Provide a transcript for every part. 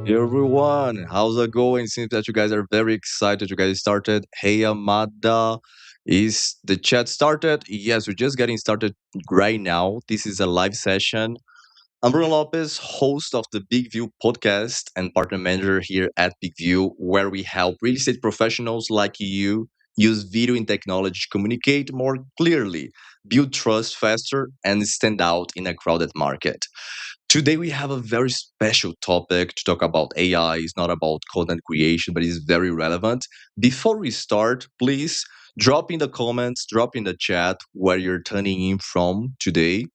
Hey everyone, how's it going? Seems that you guys are very excited. You guys started. Hey Amada, is the chat started? Yes, we're just getting started right now. This is a live session. I'm Bruno Lopes, host of the BIGVU podcast and partner manager here at BIGVU, where we help real estate professionals like you use video and technology to communicate more clearly, build trust faster, and stand out in a crowded market. Today, we have a very special topic to talk about AI. It's not about content creation, but it's very relevant. Before we start, please drop in the comments, drop in the chat where you're tuning in from today.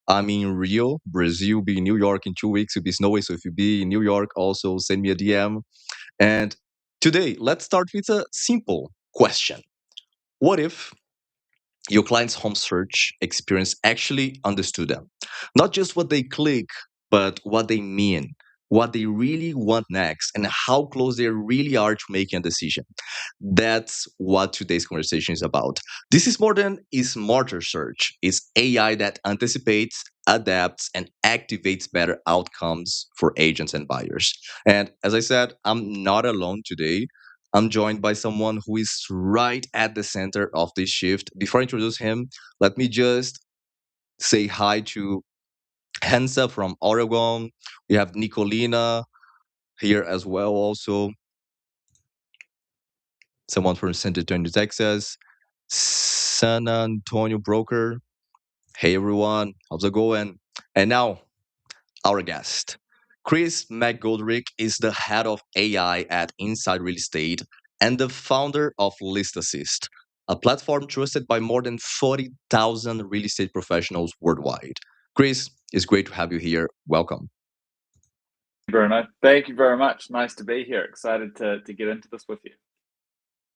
I'm in Rio, Brazil, be in New York in 2 weeks. It'll be snowy. So if you be in New York, also send me a DM. And today, let's start with a simple question. What if your client's home search experience actually understood them? Not just what they click, but what they mean, what they really want next, and how close they really are to making a decision. That's what today's conversation is about. This is more than a smarter search. It's AI that anticipates, adapts, and activates better outcomes for agents and buyers. And as I said, I'm not alone today. I'm joined by someone who is right at the center of this shift. Before I introduce him, let me just say hi to Hansa from Oregon. We have Nicolina here as well, also someone from San Antonio, Texas. San Antonio broker. Hey everyone, how's it going? And now our guest. Chris McGoldrick is the head of AI at Inside Real Estate and the founder of ListAssist, a platform trusted by more than 40,000 real estate professionals worldwide. Chris, it's great to have you here. Welcome. Bruno, thank you very much. Nice to be here. Excited to get into this with you.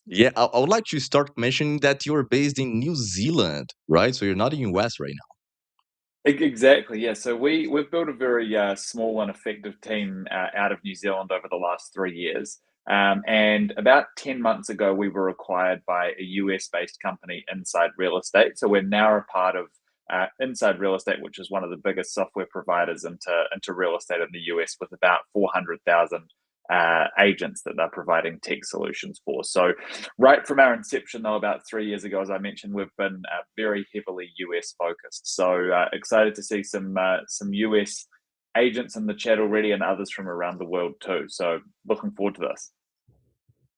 Yeah, I would like to start mentioning that you're based in New Zealand, right? So you're not in US right now. Exactly, yeah. So we've built a very small and effective team out of New Zealand over the last 3 years. And about 10 months ago, we were acquired by a US-based company, Inside Real Estate. So we're now a part of Inside Real Estate, which is one of the biggest software providers into real estate in the US, with about 400,000 agents that they're providing tech solutions for. So right from our inception, though, about 3 years ago, as I mentioned, we've been very heavily US focused. So excited to see some US agents in the chat already, and others from around the world too. So looking forward to this.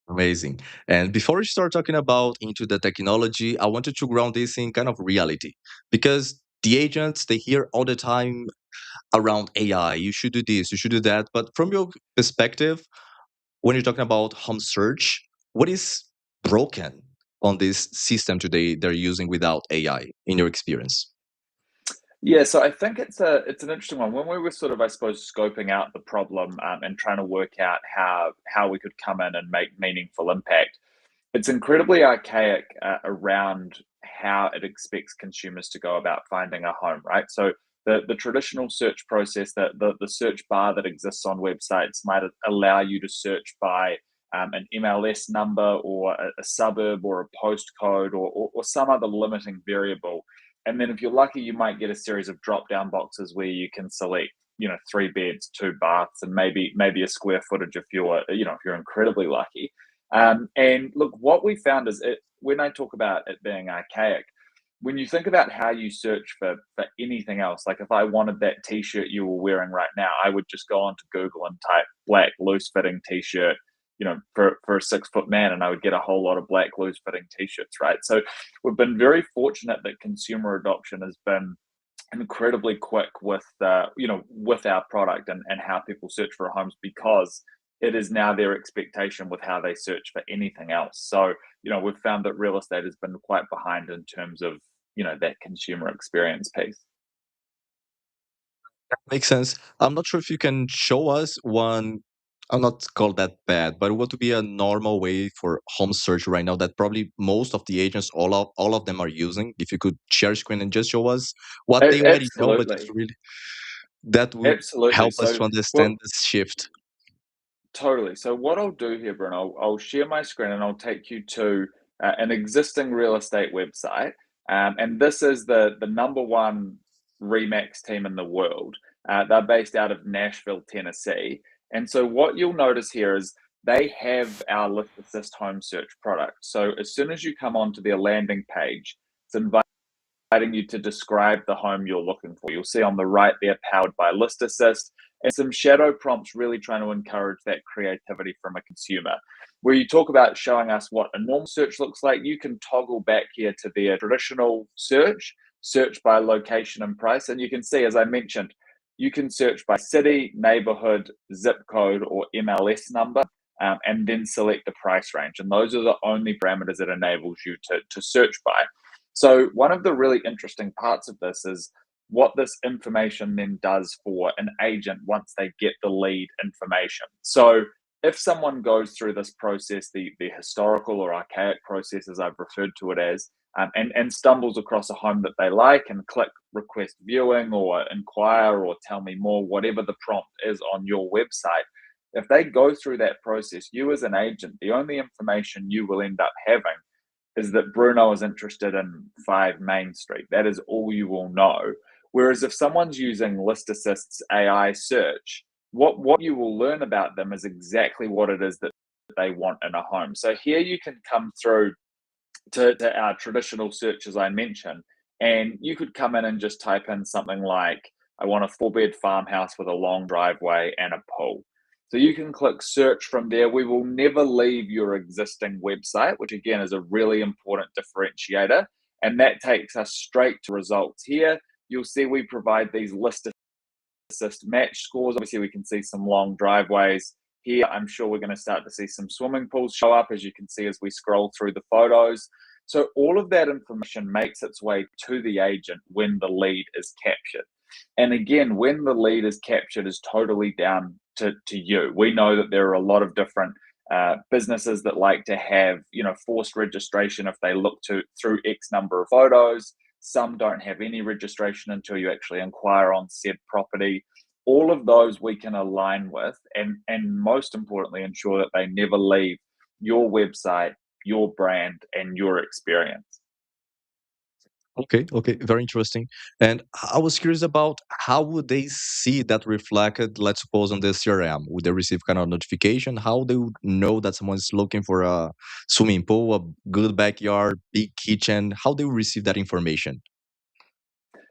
Amazing. And before we start talking about into the technology, I wanted to ground this in kind of reality because the agents they hear all the time around AI. You should do this, you should do that. But from your perspective, when you're talking about home search, what is broken on this system today they're using without AI in your experience? Yeah, so I think it's an interesting one. When we were sort of, I suppose, scoping out the problem and trying to work out how we could come in and make meaningful impact, it's incredibly archaic around how it expects consumers to go about finding a home, right? So the traditional search process, the search bar that exists on websites might allow you to search by an MLS number or a suburb or a postcode or some other limiting variable. And then if you're lucky, you might get a series of drop down boxes where you can select, 3 beds, 2 baths, and maybe a square footage if you're incredibly lucky. And look, what we found is when I talk about it being archaic, when you think about how you search for anything else, like if I wanted that t-shirt you were wearing right now, I would just go onto Google and type black loose fitting t-shirt, for a 6 foot man, and I would get a whole lot of black loose fitting t-shirts, right? So we've been very fortunate that consumer adoption has been incredibly quick with our product and how people search for homes, because it is now their expectation with how they search for anything else. So we've found that real estate has been quite behind in terms of that consumer experience piece. Makes sense. I'm not sure if you can show us one. I'm not called that bad, but what would be a normal way for home search right now that probably most of the agents, all of them are using? If you could share screen and just show us what they already know, but just Absolutely. really that would Absolutely. help us So to well, understand this shift. totally. So what I'll do here, Bruno, I'll share my screen and I'll take you to an existing real estate website. And this is the number one Remax team in the world. They're based out of Nashville, Tennessee. And so what you'll notice here is they have our List Assist home search product. So as soon as you come onto their landing page, it's inviting you to describe the home you're looking for. You'll see on the right there, powered by List Assist, and some shadow prompts really trying to encourage that creativity from a consumer. Where you talk about showing us what a normal search looks like, you can toggle back here to their traditional search by location and price. And you can see, as I mentioned, you can search by city, neighborhood, zip code, or MLS number, and then select the price range. And those are the only parameters it enables you to search by. So one of the really interesting parts of this is what this information then does for an agent once they get the lead information. So if someone goes through this process, the historical or archaic process, as I've referred to it as, and stumbles across a home that they like and click request viewing or inquire or tell me more, whatever the prompt is on your website, if they go through that process, you as an agent, the only information you will end up having is that Bruno is interested in 5 Main Street. That is all you will know. Whereas if someone's using List Assist's AI search, what you will learn about them is exactly what it is that they want in a home. So here you can come through to our traditional search, as I mentioned, and you could come in and just type in something like, I want a 4-bed farmhouse with a long driveway and a pool. So you can click search from there. We will never leave your existing website, which again is a really important differentiator. And that takes us straight to results here. You'll see we provide these List Assist match scores. Obviously, we can see some long driveways. Here, I'm sure we're going to start to see some swimming pools show up, as you can see as we scroll through the photos. So all of that information makes its way to the agent when the lead is captured. And again, when the lead is captured is totally down to you. We know that there are a lot of different businesses that like to have, forced registration if they look through X number of photos. Some don't have any registration until you actually inquire on said property. All of those we can align with, and most importantly, ensure that they never leave your website, your brand, and your experience. Okay, okay, very interesting. And I was curious about how would they see that reflected, let's suppose, on the CRM? Would they receive kind of notification? How they would know that someone's looking for a swimming pool, a good backyard, big kitchen? How they would receive that information?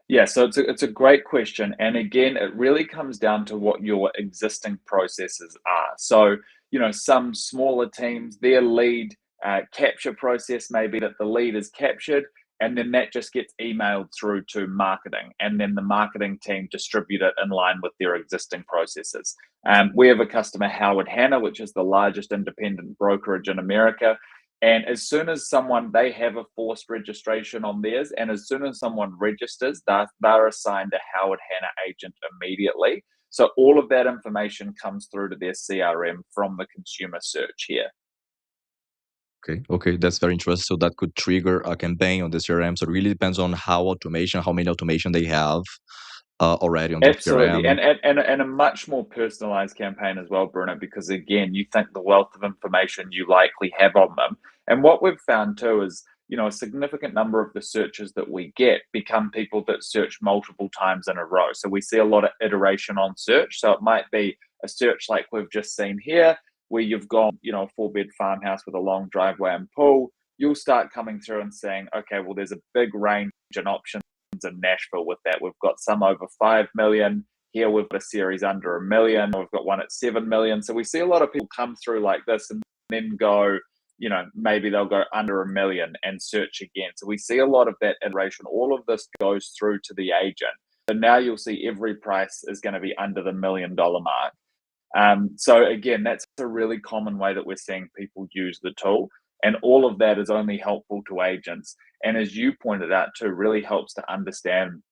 Yeah, so it's a great question, and again, it really comes down to what your existing processes are. So, some smaller teams, their lead capture process may be that the lead is captured, and then that just gets emailed through to marketing, and then the marketing team distribute it in line with their existing processes. We have a customer, Howard Hanna, which is the largest independent brokerage in America. And as soon as they have a forced registration on theirs, and as soon as someone registers, they're assigned a Howard Hanna agent immediately. So all of that information comes through to their CRM from the consumer search here. Okay, okay, that's very interesting. So that could trigger a campaign on the CRM. So it really depends on how many automation they have already on the Absolutely, CRM. and a much more personalized campaign as well, Bruno, because again, you think the wealth of information you likely have on them. And what we've found too is, a significant number of the searches that we get become people that search multiple times in a row. So we see a lot of iteration on search. So it might be a search like we've just seen here, where you've gone, a 4-bed farmhouse with a long driveway and pool. You'll start coming through and saying, okay, well, there's a big range and options in Nashville with that. We've got some over 5 million. Here we've got a series under 1 million. We've got one at 7 million. So we see a lot of people come through like this and then go, maybe they'll go under 1 million and search again. So we see a lot of that iteration. All of this goes through to the agent. So now you'll see every price is going to be under the $1 million mark. So again, that's a really common way that we're seeing people use the tool. And all of that is only helpful to agents. And as you pointed out too, really helps to understand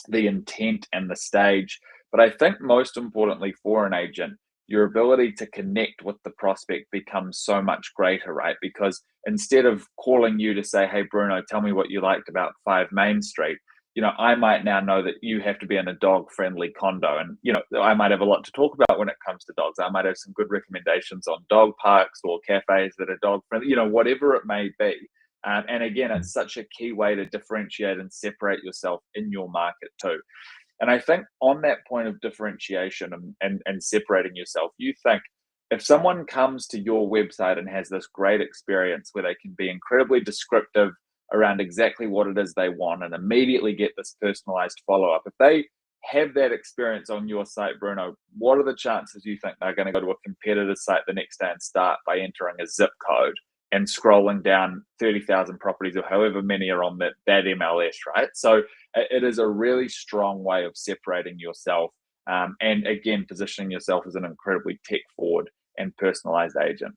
the intent and the stage. But I think most importantly for an agent, your ability to connect with the prospect becomes so much greater, right? Because instead of calling you to say, hey, Bruno, tell me what you liked about 5 Main Street, I might now know that you have to be in a dog friendly condo. And, I might have a lot to talk about when it comes to dogs. I might have some good recommendations on dog parks or cafes that are dog friendly, whatever it may be. And again, it's such a key way to differentiate and separate yourself in your market too. And I think on that point of differentiation and separating yourself, you think if someone comes to your website and has this great experience where they can be incredibly descriptive around exactly what it is they want and immediately get this personalized follow up, if they have that experience on your site, Bruno, what are the chances you think they're going to go to a competitor's site the next day and start by entering a zip code and scrolling down 30,000 properties or however many are on that MLS, right? So it is a really strong way of separating yourself and again, positioning yourself as an incredibly tech forward and personalized agent.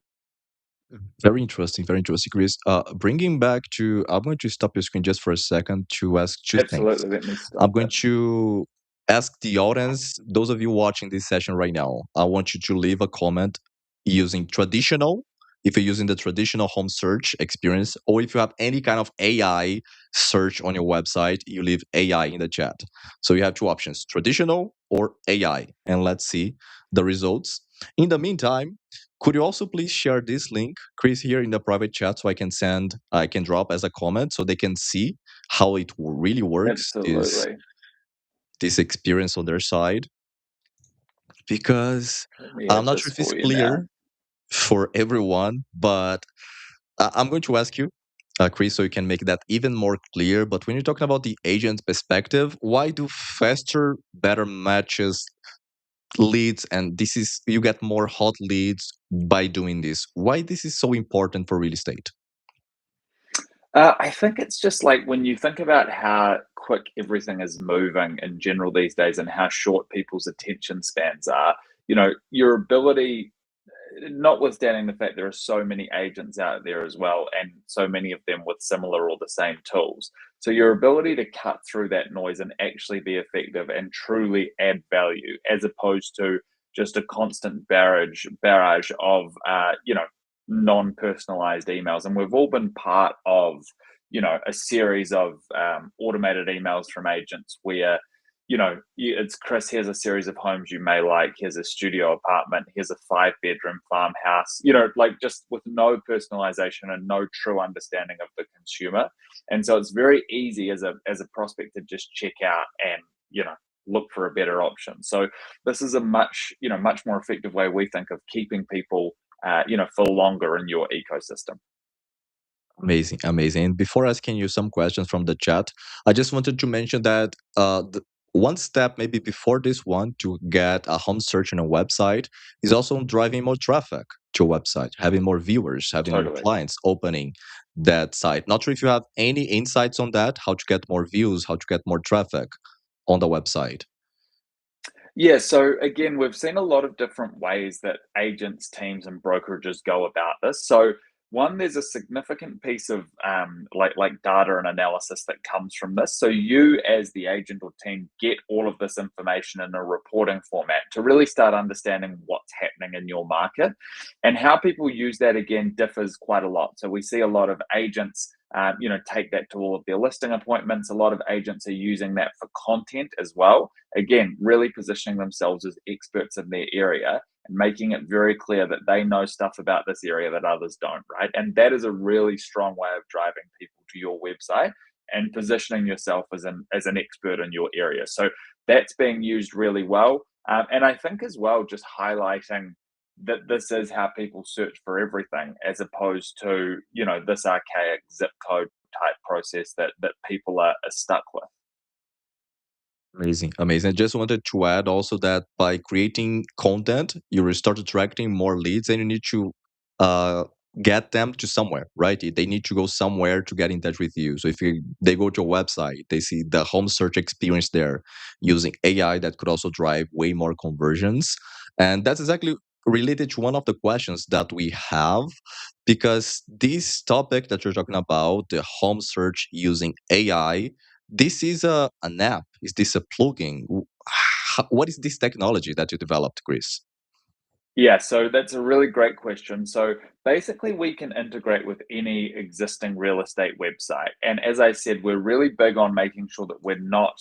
Very interesting, Chris. Bringing back to, I'm going to stop your screen just for a second to ask two things. Absolutely. Let me I'm stop going it. to ask the audience, those of you watching this session right now, I want you to leave a comment using traditional, if you're using the traditional home search experience, or if you have any kind of AI search on your website, you leave AI in the chat. So you have two options, traditional or AI, and let's see the results. In the meantime, could you also please share this link, Chris, here in the private chat so I can drop as a comment so they can see how it really works, Absolutely. this experience on their side? Because Let me I'm add not sure this if it's for you now. clear for everyone, but I'm going to ask you, Chris, so you can make that even more clear. But when you're talking about the agent perspective, why do faster, better matches leads, and this is you get more hot leads by doing this? Why this is so important for real estate? I think it's just like when you think about how quick everything is moving in general these days and how short people's attention spans are, your ability, notwithstanding the fact there are so many agents out there as well, and so many of them with similar or the same tools. So your ability to cut through that noise and actually be effective and truly add value, as opposed to just a constant barrage of non-personalized emails. And we've all been part of a series of automated emails from agents where it's Chris, here's a series of homes you may like. Here's a studio apartment. Here's a 5-bedroom farmhouse, like just with no personalization and no true understanding of the consumer. And so it's very easy as a prospect to just check out and, look for a better option. So this is a much more effective way we think of keeping people, for longer in your ecosystem. Amazing, amazing. And before asking you some questions from the chat, I just wanted to mention that one step maybe before this one to get a home search on a website is also driving more traffic to a website, having more viewers, having more Totally. clients opening that site. Not sure if you have any insights on that, how to get more views, how to get more traffic on the website. Yeah, so again, we've seen a lot of different ways that agents, teams, and brokerages go about this. So one, there's a significant piece of like data and analysis that comes from this. So you, as the agent or team, get all of this information in a reporting format to really start understanding what's happening in your market, and how people use that again differs quite a lot. So we see a lot of agents take that to all of their listing appointments. A lot of agents are using that for content as well. Again, really positioning themselves as experts in their area and making it very clear that they know stuff about this area that others don't, right? And that is a really strong way of driving people to your website and positioning yourself as an expert in your area. So that's being used really well. And I think as well, just highlighting that this is how people search for everything, as opposed to this archaic zip code type process that people are stuck with. Amazing, amazing. I just wanted to add also that by creating content, you will start attracting more leads, and you need to uh, get them to somewhere, right? They need to go somewhere to get in touch with you. So if they go to a website, they see the home search experience there using AI that could also drive way more conversions. And that's exactly related to one of the questions that we have, because this topic that you're talking about, the home search using AI, this is an app. Is this a plugin? What is this technology that you developed, Chris? Yeah, so that's a really great question. So basically, we can integrate with any existing real estate website. And as I said, we're really big on making sure that we're not,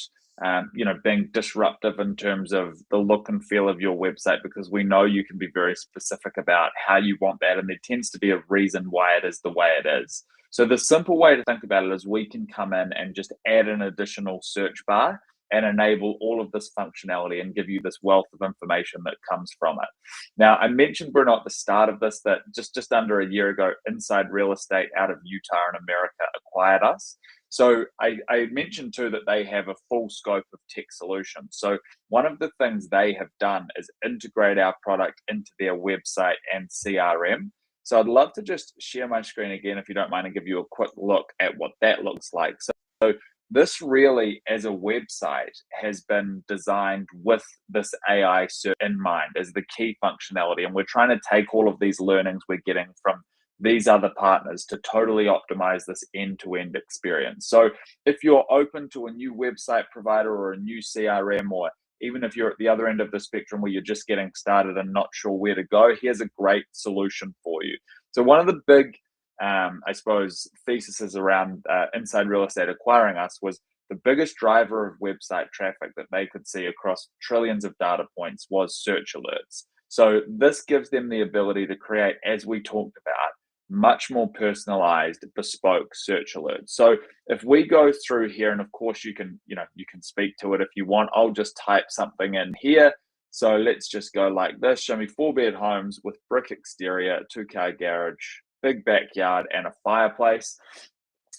being disruptive in terms of the look and feel of your website, because we know you can be very specific about how you want that. And there tends to be a reason why it is the way it is. So the simple way to think about it is we can come in and just add an additional search bar and enable all of this functionality and give you this wealth of information that comes from it. Now, I mentioned, Bruno, at the start of this that just under a year ago, Inside Real Estate out of Utah in America acquired us. So I mentioned too that they have a full scope of tech solutions. So one of the things they have done is integrate our product into their website and CRM. So I'd love to just share my screen again, if you don't mind, and give you a quick look at what that looks like. So this really, as a website, has been designed with this AI search in mind as the key functionality. And we're trying to take all of these learnings we're getting from these other partners to totally optimize this end-to-end experience. So if you're open to a new website provider or a new CRM, or even if you're at the other end of the spectrum where you're just getting started and not sure where to go, here's a great solution for you. So one of the big, I suppose, theses around Inside Real Estate acquiring us was the biggest driver of website traffic that they could see across trillions of data points was search alerts. So this gives them the ability to create, as we talked about, much more personalized, bespoke search alerts. So if we go through here, and of course you can speak to it if you want. I'll just type something in here. So let's just go like this. Show me 4-bed homes with brick exterior, 2-car garage, big backyard, and a fireplace.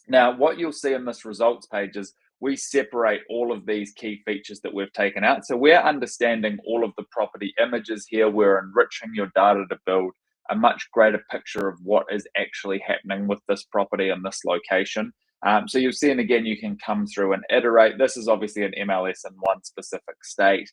Now, what you'll see in this results page is we separate all of these key features that we've taken out. So we're understanding all of the property images here. We're enriching your data to build a much greater picture of what is actually happening with this property and this location. So you'll see, and again, you can come through and iterate. This is obviously an MLS in one specific state,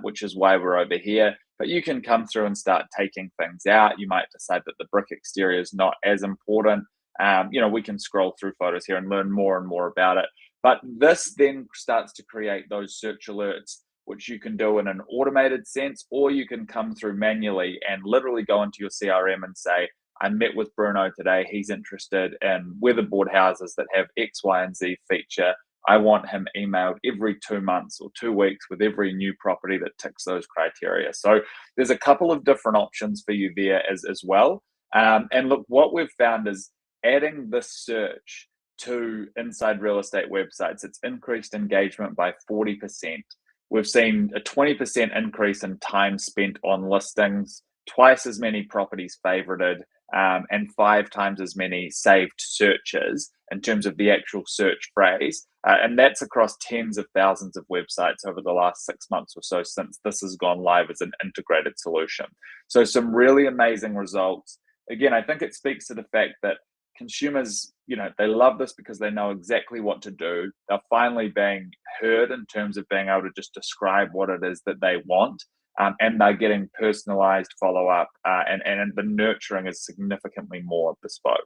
which is why we're over here. But you can come through and start taking things out. You might decide that the brick exterior is not as important. We can scroll through photos here and learn more and more about it. But this then starts to create those search alerts, which you can do in an automated sense, or you can come through manually and literally go into your CRM and say, I met with Bruno today. He's interested in weatherboard houses that have X, Y, and Z feature. I want him emailed every 2 months or 2 weeks with every new property that ticks those criteria. So there's a couple of different options for you there as well. And look, what we've found is adding this search to Inside Real Estate websites, it's increased engagement by 40%. We've seen a 20% increase in time spent on listings, twice as many properties favorited, and 5 times as many saved searches in terms of the actual search phrase. And that's across tens of thousands of websites over the last 6 months or so since this has gone live as an integrated solution. So some really amazing results. Again, I think it speaks to the fact that consumers, they love this because they know exactly what to do. They're finally being heard in terms of being able to just describe what it is that they want. And they're getting personalized follow-up, and the nurturing is significantly more bespoke.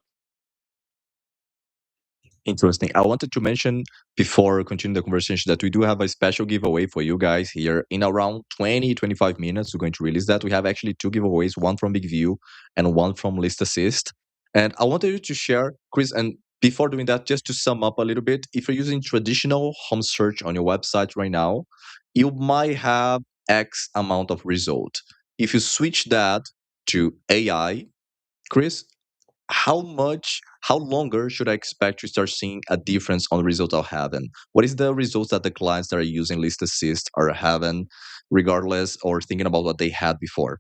Interesting. I wanted to mention before continuing the conversation that we do have a special giveaway for you guys here in around 20-25 minutes. We're going to release that. We have actually 2 giveaways, one from BIGVU and one from ListAssist. And I wanted you to share, Chris, and before doing that, just to sum up a little bit, if you're using traditional home search on your website right now, you might have X amount of result. If you switch that to AI, Chris, how longer should I expect to start seeing a difference on the results I'll have? And what is the results that the clients that are using List Assist are having, regardless or thinking about what they had before?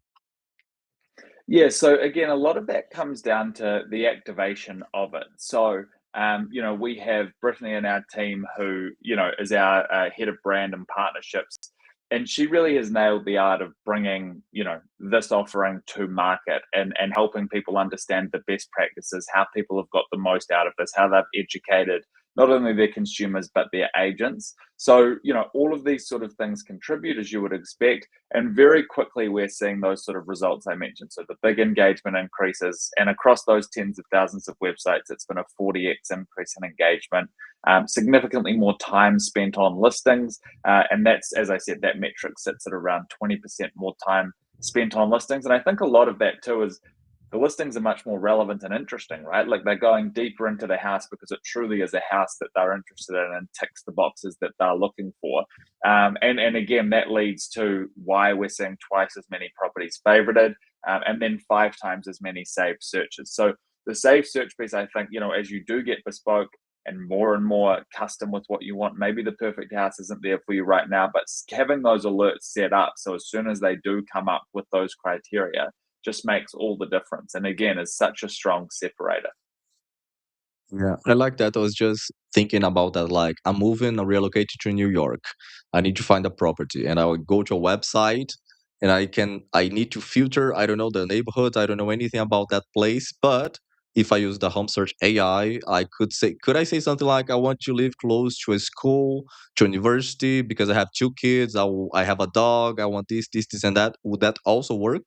Yeah, so again, a lot of that comes down to the activation of it. So, we have Brittany in our team who, is our head of brand and partnerships. And she really has nailed the art of bringing, this offering to market and helping people understand the best practices, how people have got the most out of this, how they've educated not only their consumers, but their agents. So, all of these sort of things contribute as you would expect. And very quickly, we're seeing those sort of results I mentioned. So the big engagement increases, and across those tens of thousands of websites, it's been a 40x increase in engagement, significantly more time spent on listings. And that's, as I said, that metric sits at around 20% more time spent on listings. And I think a lot of that too is the listings are much more relevant and interesting, right? Like they're going deeper into the house because it truly is a house that they're interested in and ticks the boxes that they're looking for. And again, that leads to why we're seeing twice as many properties favorited, and then 5 times as many saved searches. So the saved search piece, I think, as you do get bespoke, and more custom with what you want. Maybe the perfect house isn't there for you right now, but having those alerts set up so as soon as they do come up with those criteria just makes all the difference. And again, is such a strong separator. Yeah, I like that. I was just thinking about that. Like, I'm moving, I'm relocating to New York. I need to find a property, and I would go to a website, and I need to filter. I don't know the neighborhood. I don't know anything about that place. But if I use the home search I could I say something like, I want to live close to a school, to university, because I have two kids. I have a dog. I want this, and that. Would that also work?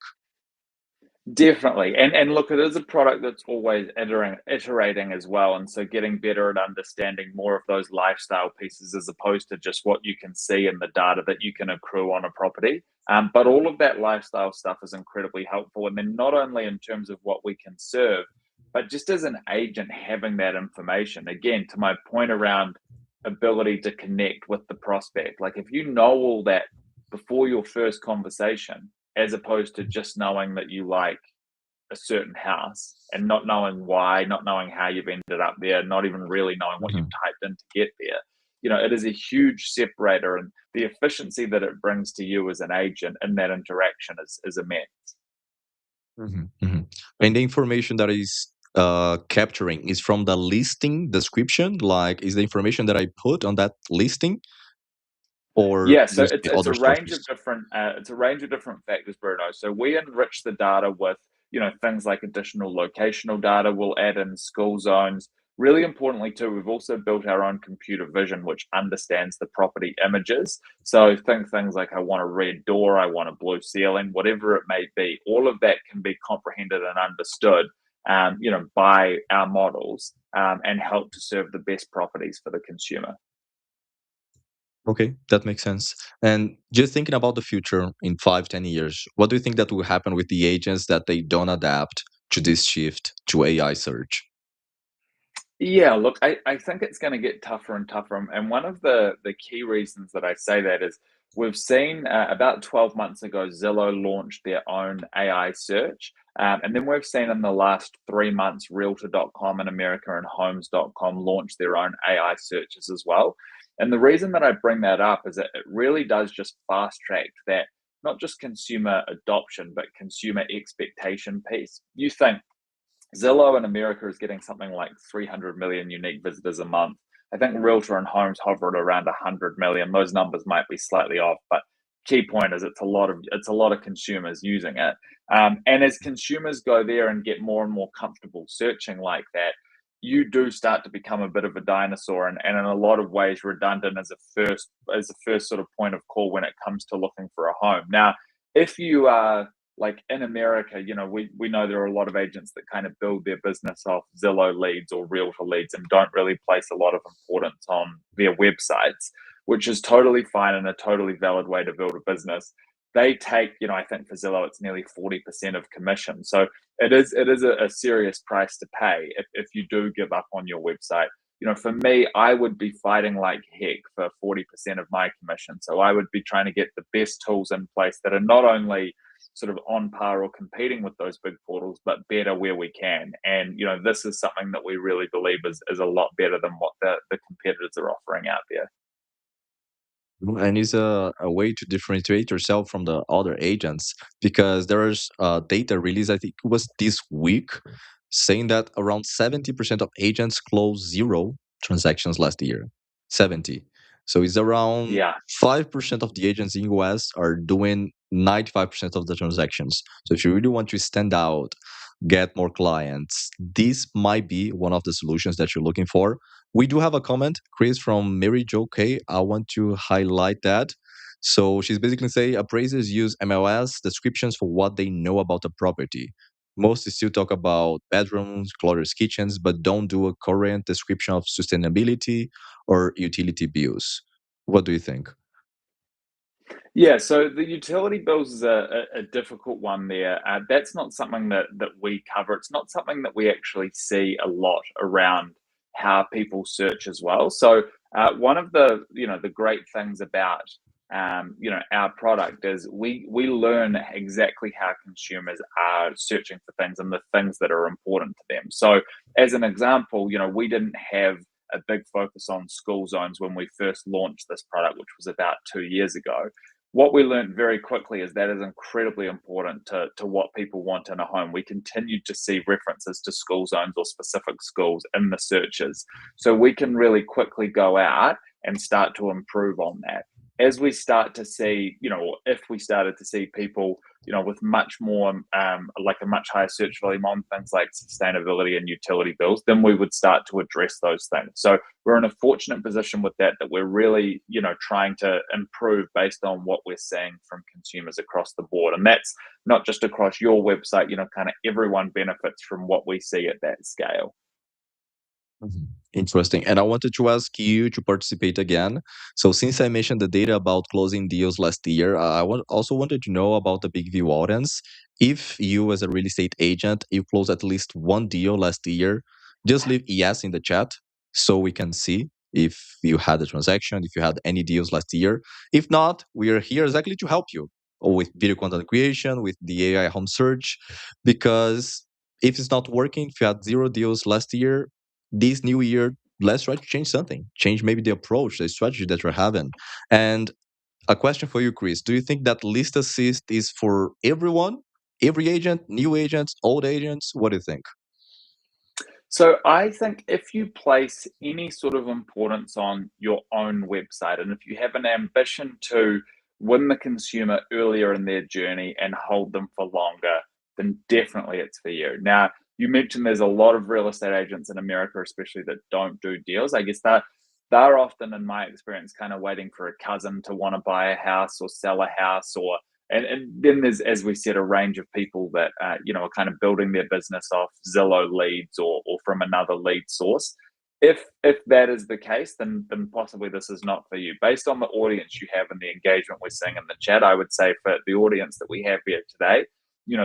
Definitely. And look, it is a product that's always iterating as well. And so getting better at understanding more of those lifestyle pieces as opposed to just what you can see in the data that you can accrue on a property. But all of that lifestyle stuff is incredibly helpful. And then not only in terms of what we can serve, but just as an agent having that information. Again, to my point around ability to connect with the prospect. Like if you know all that before your first conversation, as opposed to just knowing that you like a certain house and not knowing why, not knowing how you've ended up there, not even really knowing what you've Mhm, typed in to get there. It is a huge separator, and the efficiency that it brings to you as an agent in that interaction is immense. mhm. And the information that is capturing is from the listing description. Like, is the information that I put on that listing, or Yeah, so just it's the it's a other range sources? of different factors, Bruno. So we enrich the data with things like additional locational data. We'll add in school zones. Really importantly, too, we've also built our own computer vision, which understands the property images. So think things like I want a red door, I want a blue ceiling, whatever it may be. All of that can be comprehended and understood, by our models, and help to serve the best properties for the consumer. Okay, that makes sense. And just thinking about the future in 5, 10 years, what do you think that will happen with the agents that they don't adapt to this shift to AI search? Yeah, look, I think it's going to get tougher and tougher. And one of the key reasons that I say that is we've seen about 12 months ago, Zillow launched their own AI search. And then we've seen in the last 3 months, Realtor.com in America and Homes.com launch their own AI searches as well. And the reason that I bring that up is that it really does just fast track that, not just consumer adoption, but consumer expectation piece. You think Zillow in America is getting something like 300 million unique visitors a month. I think Realtor and Homes hover at around 100 million. Those numbers might be slightly off, but key point is it's a lot of consumers using it. And as consumers go there and get more and more comfortable searching like that, you do start to become a bit of a dinosaur, and in a lot of ways redundant as a first sort of point of call when it comes to looking for a home. Now, if you are like in America, we know there are a lot of agents that kind of build their business off Zillow leads or Realtor leads and don't really place a lot of importance on their websites, which is totally fine and a totally valid way to build a business. They take, I think for Zillow, it's nearly 40% of commission. So it is a serious price to pay if you do give up on your website. For me, I would be fighting like heck for 40% of my commission. So I would be trying to get the best tools in place that are not only sort of on par or competing with those big portals, but better where we can. And this is something that we really believe is a lot better than what the competitors are offering out there. And it's a way to differentiate yourself from the other agents, because there's data release, I think it was this week, saying that around 70% of agents closed zero transactions last year. 70. So it's around Yeah. 5% of the agents in US are doing 95% of the transactions. So if you really want to stand out, get more clients, this might be one of the solutions that you're looking for. We do have a comment, Chris, from Mary Jo K. I want to highlight that. So she's basically saying appraisers use MLS descriptions for what they know about the property. Most still talk about bedrooms, clutters, kitchens, but don't do a current description of sustainability or utility bills. What do you think? Yeah, so the utility bills is a difficult one there. That's not something that we cover. It's not something that we actually see a lot around how people search as well. So one of the great things about our product is we learn exactly how consumers are searching for things and the things that are important to them. So as an example, we didn't have a big focus on school zones when we first launched this product, which was about 2 years ago. What we learned very quickly is that is incredibly important to what people want in a home. We continued to see references to school zones or specific schools in the searches. So we can really quickly go out and start to improve on that. As we start to see, if we started to see people, with much more, like a much higher search volume on things like sustainability and utility bills, then we would start to address those things. So we're in a fortunate position with that we're really, trying to improve based on what we're seeing from consumers across the board. And that's not just across your website, kind of everyone benefits from what we see at that scale. Mhm. Interesting. And I wanted to ask you to participate again. So, since I mentioned the data about closing deals last year, also wanted to know about the BIGVU audience. If you, as a real estate agent, you closed at least one deal last year, just leave yes in the chat so we can see if you had a transaction, if you had any deals last year. If not, we are here exactly to help you with video content creation, with the AI home search, because if it's not working, if you had zero deals last year, this new year, let's try to change something, change maybe the approach, the strategy that you're having. And a question for you, Chris: do you think that list assist is for everyone, every agent, new agents, old agents? What do you think? So I think if you place any sort of importance on your own website, and if you have an ambition to win the consumer earlier in their journey and hold them for longer, then definitely it's for you. Now, you mentioned there's a lot of real estate agents in America, especially that don't do deals. I guess that they're often, in my experience, kind of waiting for a cousin to want to buy a house or sell a house, or and then there's, as we said, a range of people that are kind of building their business off Zillow leads or from another lead source. If that is the case, then possibly this is not for you. Based on the audience you have and the engagement we're seeing in the chat, I would say for the audience that we have here today,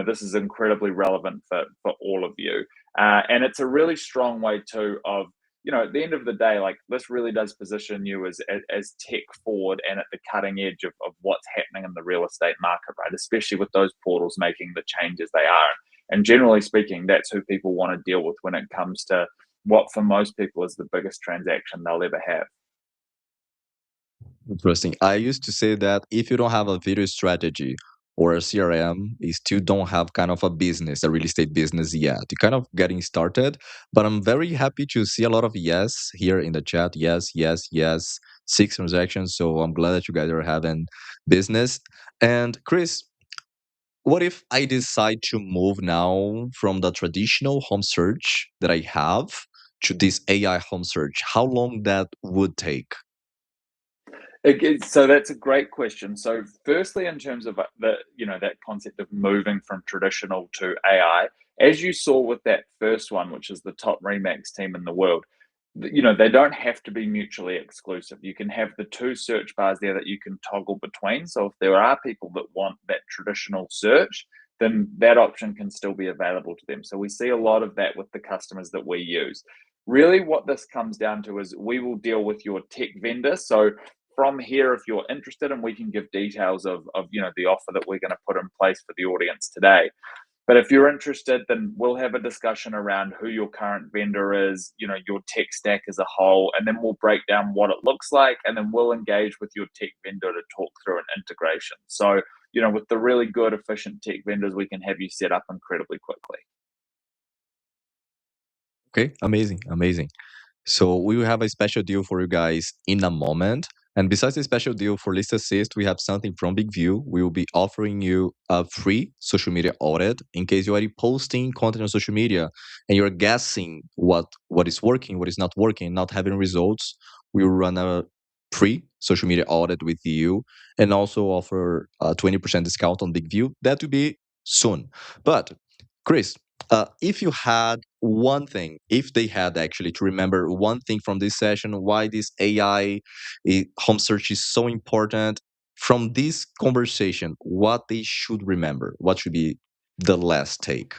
this is incredibly relevant for all of you, and it's a really strong way too of, at the end of the day, like, this really does position you as tech forward and at the cutting edge of what's happening in the real estate market, right? Especially with those portals making the changes they are. And generally speaking, that's who people want to deal with when it comes to what for most people is the biggest transaction they'll ever have. Interesting. I used to say that if you don't have a video strategy or a CRM, you still don't have kind of a business, a real estate business yet. You're kind of getting started, but I'm very happy to see a lot of yes here in the chat. Yes, yes, yes. 6 transactions. So I'm glad that you guys are having business. And Chris, what if I decide to move now from the traditional home search that I have to this AI home search? How long that would take? So that's a great question. So firstly, in terms of that concept of moving from traditional to AI, as you saw with that first one, which is the top Remax team in the world, they don't have to be mutually exclusive. You can have the two search bars there that you can toggle between. So if there are people that want that traditional search, then that option can still be available to them. So we see a lot of that with the customers that we use. Really, what this comes down to is we will deal with your tech vendor. So from here, if you're interested, and we can give details of the offer that we're going to put in place for the audience today. But if you're interested, then we'll have a discussion around who your current vendor is, your tech stack as a whole, and then we'll break down what it looks like, and then we'll engage with your tech vendor to talk through an integration. So, with the really good, efficient tech vendors, we can have you set up incredibly quickly. Okay, amazing, amazing. So we will have a special deal for you guys in a moment. And besides the special deal for List Assist, we have something from BigView. We will be offering you a free social media audit in case you're already posting content on social media and you're guessing what is working, what is not working, not having results. We will run a free social media audit with you and also offer a 20% discount on BigView. That will be soon. But Chris, if you had one thing, if they had actually to remember one thing from this session, why this AI home search is so important from this conversation, what they should remember, what should be the last take?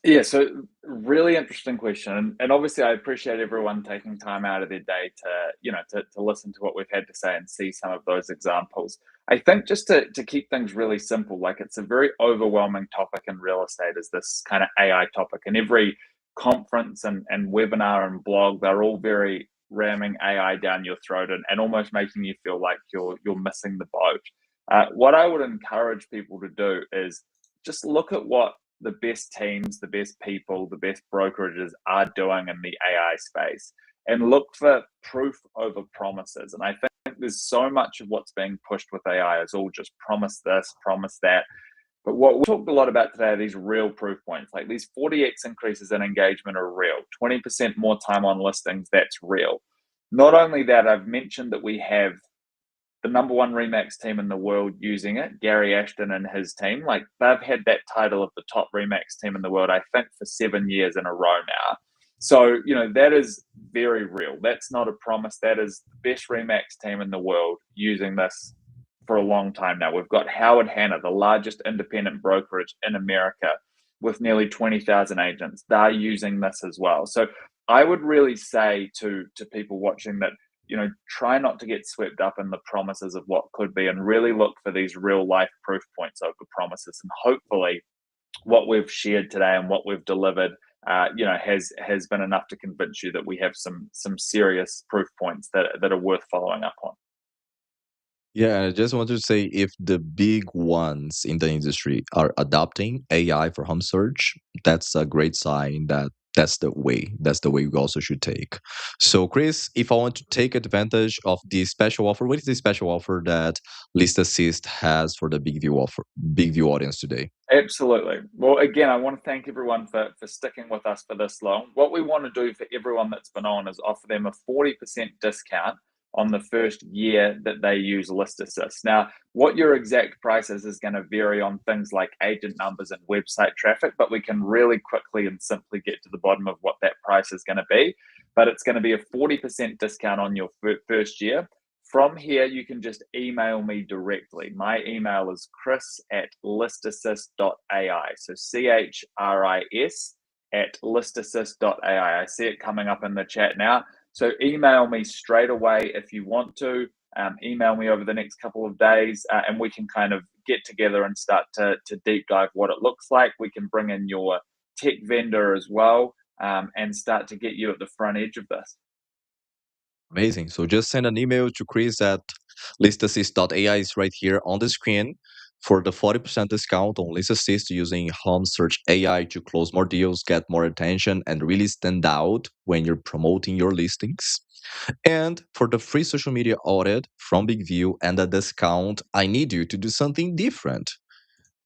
Yeah, so really interesting question. And obviously I appreciate everyone taking time out of their day to listen to what we've had to say and see some of those examples. I think just to keep things really simple, like, it's a very overwhelming topic in real estate, is this kind of AI topic. And every conference and webinar and blog, they're all very ramming AI down your throat and almost making you feel like you're missing the boat. What I would encourage people to do is just look at what the best teams, the best people, the best brokerages are doing in the AI space, and look for proof over promises. And I think there's so much of what's being pushed with AI is all just promise this, promise that. But what we talked a lot about today are these real proof points. Like these 40x increases in engagement are real. 20% more time on listings, that's real. Not only that, I've mentioned that we have the number one Remax team in the world using it, Gary Ashton and his team. Like they've had that title of the top Remax team in the world, I think, for 7 years in a row now. So, that is very real. That's not a promise. That is the best Remax team in the world using this for a long time now. We've got Howard Hanna, the largest independent brokerage in America with nearly 20,000 agents. They're using this as well. So I would really say to people watching that, try not to get swept up in the promises of what could be, and really look for these real life proof points over promises. And hopefully what we've shared today and what we've delivered, has been enough to convince you that we have some serious proof points that are worth following up on. Yeah, I just wanted to say if the big ones in the industry are adopting AI for home search, that's a great sign that that's the way we also should take. So, Chris, if I want to take advantage of the special offer, what is the special offer that List Assist has for the Big View audience today? Absolutely. Well, again, I want to thank everyone for sticking with us for this long. What we want to do for everyone that's been on is offer them a 40% discount on the first year that they use ListAssist. Now, what your exact price is going to vary on things like agent numbers and website traffic, but we can really quickly and simply get to the bottom of what that price is going to be. But it's going to be a 40% discount on your first year. From here, you can just email me directly. My email is chris@listassist.ai. So CHRIS@listassist.ai. I see it coming up in the chat now. So email me straight away if you want to. Email me over the next couple of days, and we can kind of get together and start to deep dive what it looks like. We can bring in your tech vendor as well, and start to get you at the front edge of this. Amazing. So just send an email to Chris at listassist.ai is right here on the screen for the 40% discount on List Assist using Home Search AI to close more deals, get more attention, and really stand out when you're promoting your listings. And for the free social media audit from BIGVU and the discount, I need you to do something different.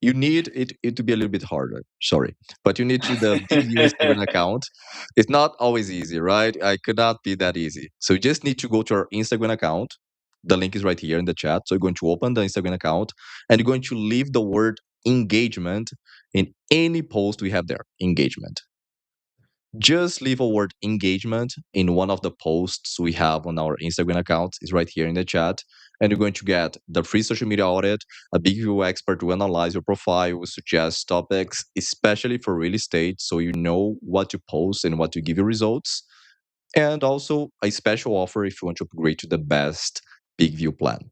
You need it to be a little bit harder. Sorry, but you need to the BIGVU Instagram account. It's not always easy, right? I could not be that easy. So you just need to go to our Instagram account. The link is right here in the chat. So you're going to open the Instagram account and you're going to leave the word engagement in any post we have there. Engagement. Just leave a word engagement in one of the posts we have on our Instagram account. Is right here in the chat. And you're going to get the free social media audit. A BIGVU expert will analyze your profile, will suggest topics, especially for real estate, so you know what to post and what to give you results. And also a special offer if you want to upgrade to the best BIGVU plan.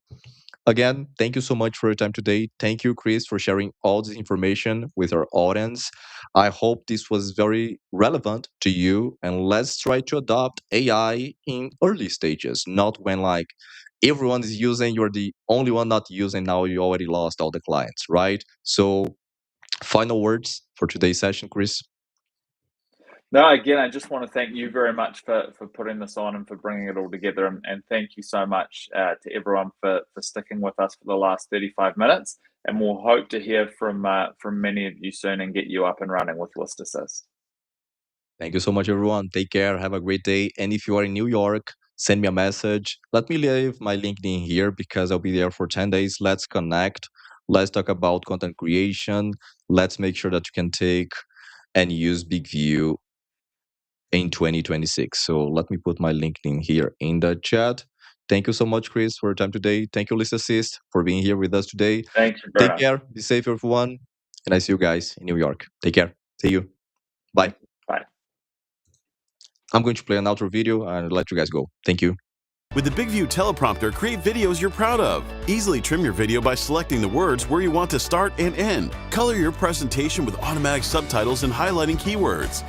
Again, thank you so much for your time today. Thank you, Chris, for sharing all this information with our audience. I hope this was very relevant to you. And let's try to adopt AI in early stages, not when like everyone is using, you're the only one not using, now you already lost all the clients, right? So, final words for today's session, Chris. No, again, I just want to thank you very much for putting this on and for bringing it all together. And thank you so much to everyone for sticking with us for the last 35 minutes. And we'll hope to hear from many of you soon and get you up and running with List Assist. Thank you so much, everyone. Take care. Have a great day. And if you are in New York, send me a message. Let me leave my LinkedIn here because I'll be there for 10 days. Let's connect. Let's talk about content creation. Let's make sure that you can take and use BIGVU in 2026. So let me put my LinkedIn here in the chat. Thank you so much, Chris, for your time today. Thank you, List Assist, for being here with us today. Thanks, Take Bruno. care. Be safe, everyone. And I see you guys in New York. Take care. See you. Bye. Bye. I'm going to play an outro video and let you guys go. Thank you. With the BIGVU teleprompter, create videos you're proud of. Easily trim your video by selecting the words where you want to start and end. Color your presentation with automatic subtitles and highlighting keywords.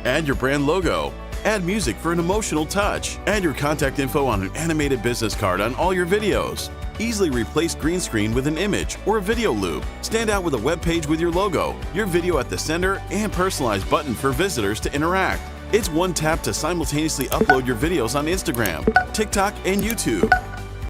Add your brand logo. Add music for an emotional touch. Add your contact info on an animated business card on all your videos. Easily replace green screen with an image or a video loop. Stand out with a web page with your logo, your video at the center, and personalized button for visitors to interact. It's one tap to simultaneously upload your videos on Instagram, TikTok, and YouTube.